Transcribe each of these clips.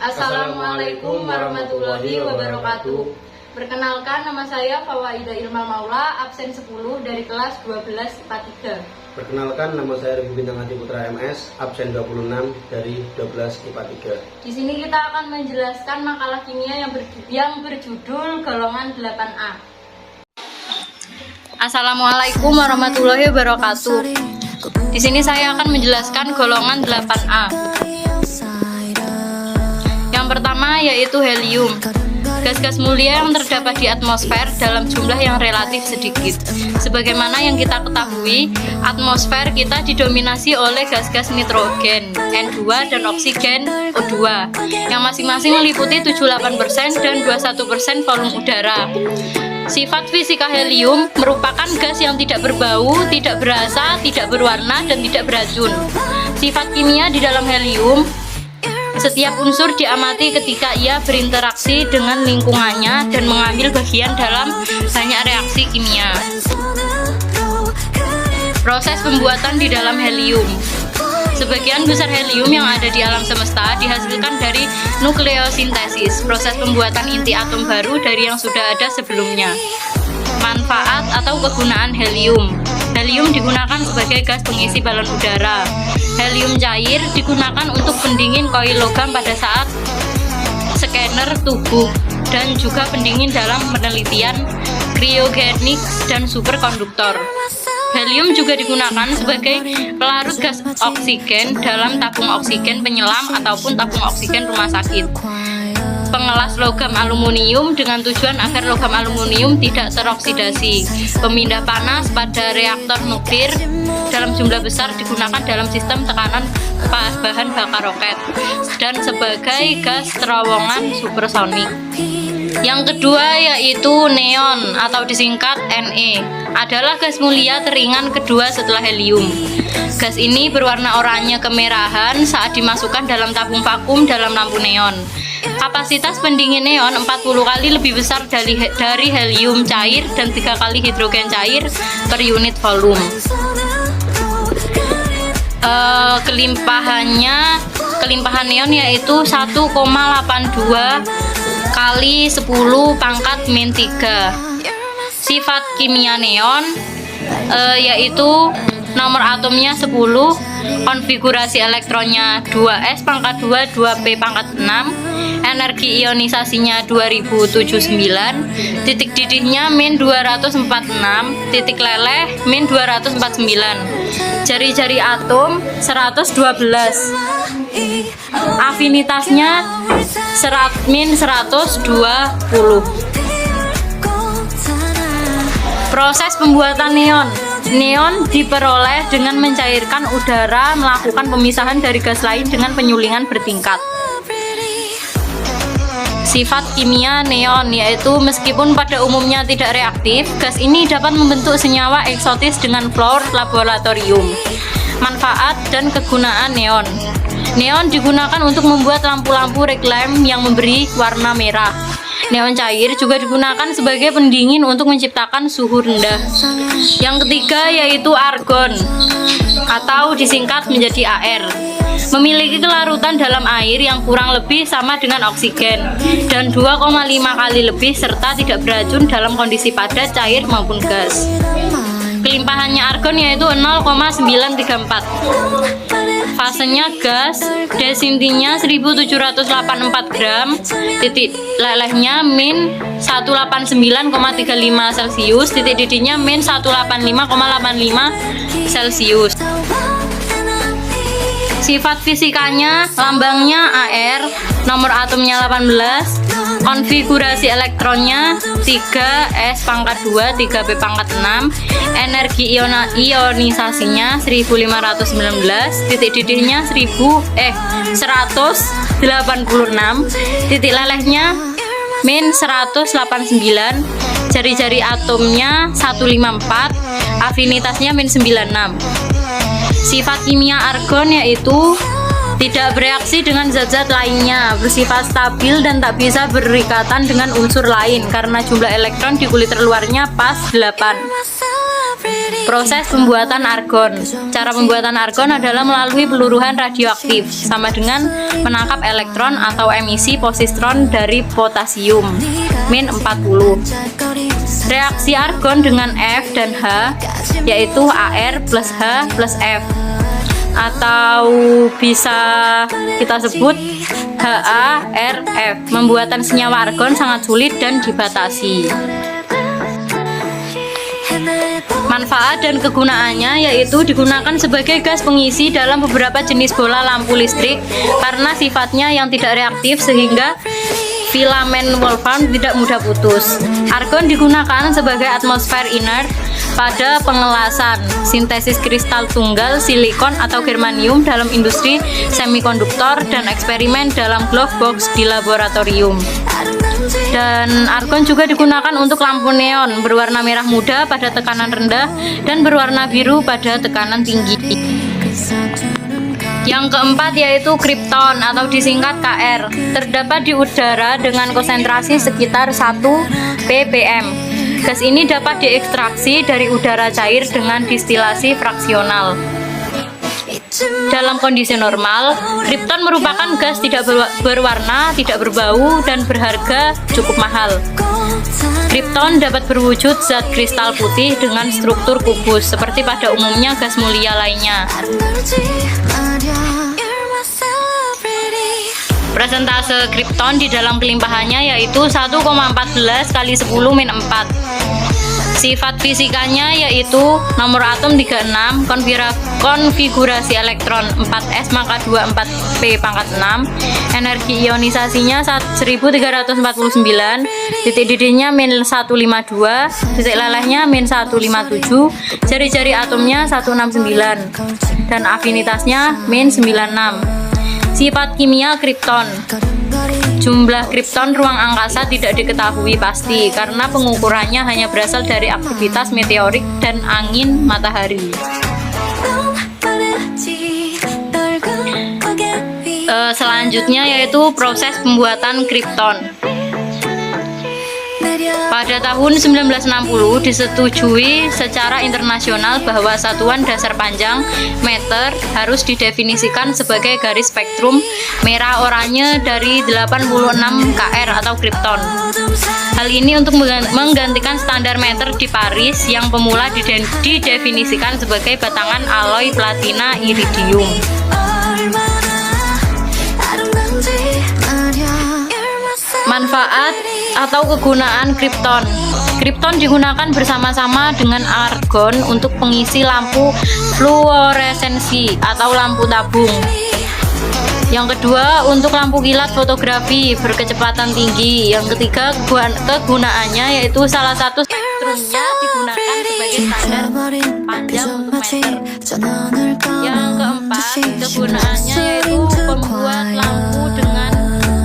Assalamualaikum warahmatullahi wabarakatuh. Perkenalkan, nama saya Fawaida Ilmal Maula, absen 10 dari kelas 12 IPA 3. Perkenalkan, nama saya Rifki Bintang Hadi Putra MS, absen 26 dari 12 IPA 3. Di sini kita akan menjelaskan makalah kimia yang berjudul golongan 8A. Assalamualaikum warahmatullahi wabarakatuh. Di sini saya akan menjelaskan golongan 8A. Yang pertama yaitu helium. Gas-gas mulia yang terdapat di atmosfer dalam jumlah yang relatif sedikit. Sebagaimana yang kita ketahui, atmosfer kita didominasi oleh gas-gas nitrogen, N2 dan oksigen, O2, yang masing-masing meliputi 78% dan 21% volume udara. Sifat fisika helium merupakan gas yang tidak berbau, tidak berasa, tidak berwarna, dan tidak beracun. Sifat kimia di dalam helium, setiap unsur diamati ketika ia berinteraksi dengan lingkungannya dan mengambil bagian dalam banyak reaksi kimia. Proses pembuatan di dalam helium. Sebagian besar helium yang ada di alam semesta dihasilkan dari nukleosintesis, proses pembuatan inti atom baru dari yang sudah ada sebelumnya. Manfaat atau kegunaan helium. Helium digunakan sebagai gas pengisi balon udara. Helium cair digunakan untuk pendingin koil logam pada saat scanner tubuh dan juga pendingin dalam penelitian kriogenik dan superkonduktor. Helium juga digunakan sebagai pelarut gas oksigen dalam tabung oksigen penyelam ataupun tabung oksigen rumah sakit. Pengelas logam aluminium dengan tujuan agar logam aluminium tidak teroksidasi. Pemindah panas pada reaktor nuklir dalam jumlah besar digunakan dalam sistem tekanan bahan bakar roket dan sebagai gas terowongan supersonik. Yang kedua yaitu neon atau disingkat Ne, adalah gas mulia teringan kedua setelah helium. Gas ini berwarna oranye kemerahan saat dimasukkan dalam tabung vakum dalam lampu neon. Kapasitas pendingin neon 40 kali lebih besar dari helium cair dan 3 kali hidrogen cair per unit volume. Kelimpahan neon yaitu 1,82 kali 10 pangkat min 3. Sifat kimia neon yaitu nomor atomnya 10, konfigurasi elektronnya 2s pangkat 2, 2p pangkat 6, energi ionisasinya 2079, titik didihnya min 246, titik leleh min 249, jari-jari atom 112, afinitasnya min 120. Proses pembuatan neon. Neon diperoleh dengan mencairkan udara, melakukan pemisahan dari gas lain dengan penyulingan bertingkat. Sifat kimia neon yaitu meskipun pada umumnya tidak reaktif, gas ini dapat membentuk senyawa eksotis dengan fluor laboratorium. Manfaat dan kegunaan neon. Neon digunakan untuk membuat lampu-lampu reklam yang memberi warna merah. Neon cair juga digunakan sebagai pendingin untuk menciptakan suhu rendah. Yang ketiga yaitu argon atau disingkat menjadi AR. Memiliki kelarutan dalam air yang kurang lebih sama dengan oksigen dan 2,5 kali lebih serta tidak beracun dalam kondisi padat, cair maupun gas. Kelimpahannya argon yaitu 0,934. Fasenya gas, desintinya 1784 gram, titik lelehnya min 189,35 Celcius, titik didihnya min 185,85 Celcius. Sifat fisikanya, lambangnya AR, nomor atomnya 18, konfigurasi elektronnya 3s pangkat 2, 3p pangkat 6, energi ionisasinya 1519, titik didihnya 186, titik lelehnya min 189, jari-jari atomnya 154, afinitasnya min 96. Sifat kimia argon yaitu tidak bereaksi dengan zat-zat lainnya, bersifat stabil dan tak bisa berikatan dengan unsur lain karena jumlah elektron di kulit terluarnya pas 8. Proses pembuatan argon. Cara pembuatan argon adalah melalui peluruhan radioaktif, sama dengan menangkap elektron atau emisi positron dari potasium, -40. Reaksi argon dengan F dan H, yaitu Ar plus H plus F, atau bisa kita sebut HARF. Pembuatan senyawa argon sangat sulit dan dibatasi. Manfaat dan kegunaannya yaitu digunakan sebagai gas pengisi dalam beberapa jenis bola lampu listrik karena sifatnya yang tidak reaktif sehingga filamen wolfram tidak mudah putus. Argon digunakan sebagai atmosfer inert pada pengelasan, sintesis kristal tunggal, silikon atau germanium dalam industri semikonduktor, dan eksperimen dalam glove box di laboratorium. Dan argon juga digunakan untuk lampu neon berwarna merah muda pada tekanan rendah dan berwarna biru ppd tekanan tinggi. Yang keempat yaitu krypton atau disingkat Kr. Terdapat di udara dengan konsentrasi sekitar 1 ppm. Gas ini dapat diekstraksi dari udara cair dengan distilasi fraksional. Dalam kondisi normal, krypton merupakan gas tidak berwarna, tidak berbau, dan berharga cukup mahal. Krypton dapat berwujud zat kristal putih dengan struktur kubus, seperti pada umumnya gas mulia lainnya. Persentase krypton di dalam kelimpahannya yaitu 1,14 kali 10⁻⁴. Sifat fisikanya yaitu nomor atom 36, konfigurasi elektron 4s maka 24p pangkat 6, energi ionisasinya 1349, titik didihnya -152, titik lelehnya -157, jari-jari atomnya 169, dan afinitasnya -96. Sifat kimia krypton. Jumlah krypton ruang angkasa tidak diketahui pasti karena pengukurannya hanya berasal dari aktivitas meteorik dan angin matahari. Selanjutnya yaitu proses pembuatan krypton. Pada tahun 1960 disetujui secara internasional bahwa satuan dasar panjang meter harus didefinisikan sebagai garis spektrum merah oranye dari 86 Kr atau krypton. Hal ini untuk menggantikan standar meter di Paris yang pemula didefinisikan sebagai batangan alloy platina iridium. Manfaat atau kegunaan krypton. Krypton digunakan bersama-sama dengan argon untuk pengisi lampu fluoresensi atau lampu tabung. Yang kedua, untuk lampu kilat fotografi berkecepatan tinggi. Yang ketiga, kegunaannya yaitu salah satu spektrumnya digunakan sebagai standar panjang untuk meter. Yang keempat, kegunaannya yaitu membuat lampu dengan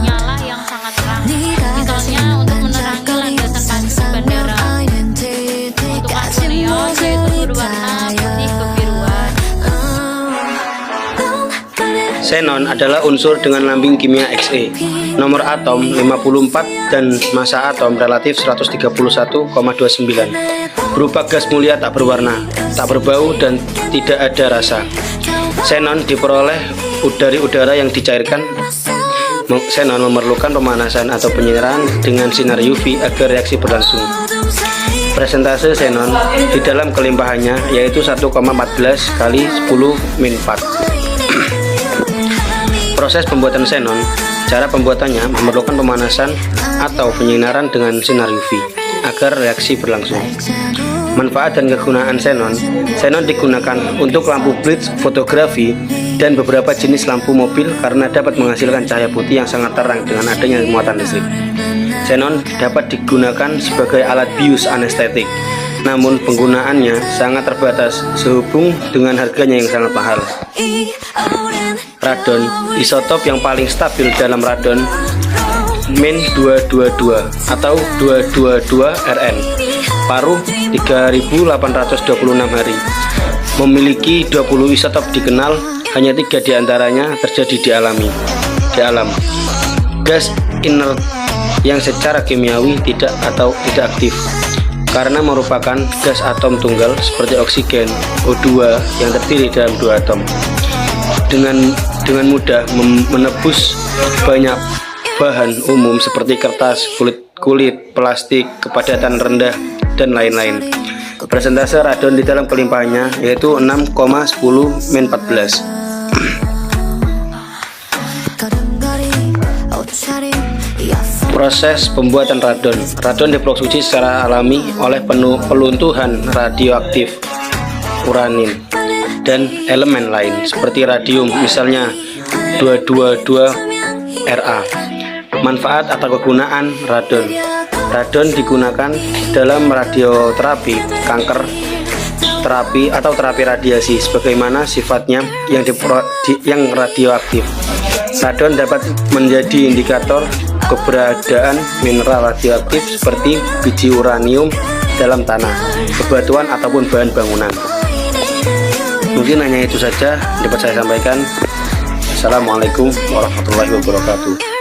nyala yang sangat terang. Misalnya untuk menerangi landasan pacu di bandara. Untuk lampu neon yaitu berwarna putih kebiruan. Xenon adalah unsur dengan lambung kimia Xe, nomor atom 54 dan massa atom relatif 131,29. Berupa gas mulia tak berwarna, tak berbau dan tidak ada rasa. Xenon diperoleh dari udara yang dicairkan. Xenon memerlukan pemanasan atau penyinaran dengan sinar UV agar reaksi berlangsung. Presentase xenon di dalam kelimpahannya yaitu 1,14 kali 10⁻⁴. Proses pembuatan xenon, cara pembuatannya memerlukan pemanasan atau penyinaran dengan sinar UV agar reaksi berlangsung. Manfaat dan kegunaan xenon. Xenon digunakan untuk lampu blitz fotografi dan beberapa jenis lampu mobil karena dapat menghasilkan cahaya putih yang sangat terang dengan adanya muatan listrik. Xenon dapat digunakan sebagai alat bius anestetik, namun penggunaannya sangat terbatas sehubung dengan harganya yang sangat mahal. Radon, isotop yang paling stabil dalam radon Min-222 atau 222 Rn, paruh 3826 hari. Memiliki 20 isotop dikenal, hanya 3 diantaranya terjadi di alam. Gas inert yang secara kimiawi tidak aktif. karena merupakan gas atom tunggal seperti oksigen, O2 yang terdiri dalam 2 atom. Dengan mudah menebus banyak bahan umum seperti kertas, kulit, plastik, kepadatan rendah, dan lain-lain. Persentase radon di dalam kelimpahannya yaitu 6,10-14. Proses pembuatan radon. Radon diproduksi secara alami oleh peluntuhan radioaktif uranin dan elemen lain seperti radium, misalnya 222Ra. Manfaat atau kegunaan radon. Radon digunakan dalam radioterapi, kanker, terapi atau terapi radiasi sebagaimana sifatnya yang radioaktif. Radon dapat menjadi indikator keberadaan mineral radioaktif seperti biji uranium dalam tanah, bebatuan ataupun bahan bangunan. Mungkin hanya itu saja dapat saya sampaikan. Assalamualaikum warahmatullahi wabarakatuh.